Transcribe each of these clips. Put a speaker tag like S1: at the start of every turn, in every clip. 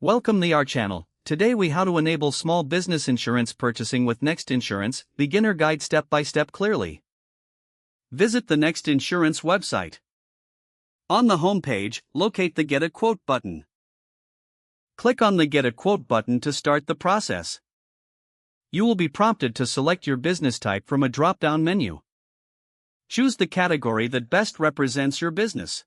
S1: Welcome to our channel. Today we how to enable small business insurance purchasing with Next Insurance, beginner guide step by step clearly. Visit the Next Insurance website. On the home page, locate the Get a Quote button. Click on the Get a Quote button to start the process. You will be prompted to select your business type from a drop-down menu. Choose the category that best represents your business.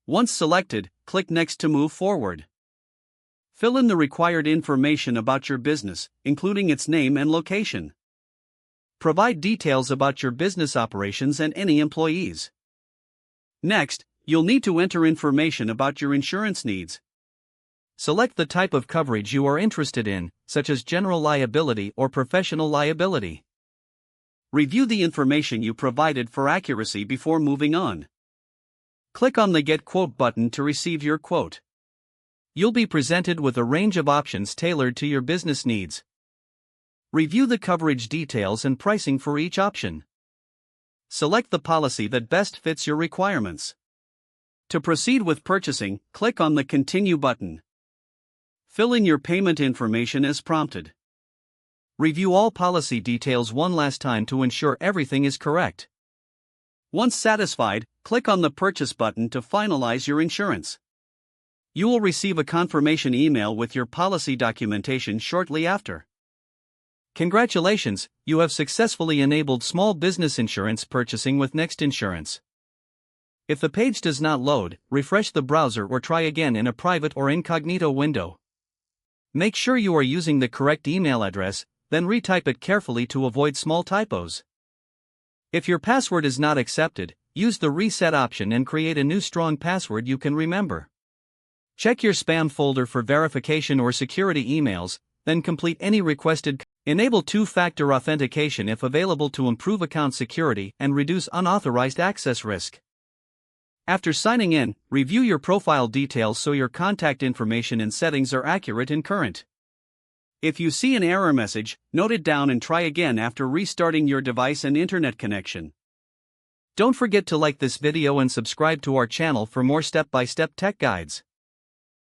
S1: Once selected, click Next to move forward. Fill in the required information about your business, including its name and location. Provide details about your business operations and any employees. Next, you'll need to enter information about your insurance needs. Select the type of coverage you are interested in, such as general liability or professional liability. Review the information you provided for accuracy before moving on. Click on the Get Quote button to receive your quote. You'll be presented with a range of options tailored to your business needs. Review the coverage details and pricing for each option. Select the policy that best fits your requirements. To proceed with purchasing, click on the Continue button. Fill in your payment information as prompted. Review all policy details one last time to ensure everything is correct. Once satisfied, click on the Purchase button to finalize your insurance. You will receive a confirmation email with your policy documentation shortly after. Congratulations, you have successfully enabled small business insurance purchasing with Next Insurance. If the page does not load, refresh the browser or try again in a private or incognito window. Make sure you are using the correct email address, then retype it carefully to avoid small typos. If your password is not accepted, use the reset option and create a new strong password you can remember. Check your spam folder for verification or security emails, then complete any requested. Enable two-factor authentication if available to improve account security and reduce unauthorized access risk. After signing in, review your profile details so your contact information and settings are accurate and current. If you see an error message, note it down and try again after restarting your device and internet connection. Don't forget to like this video and subscribe to our channel for more step-by-step tech guides.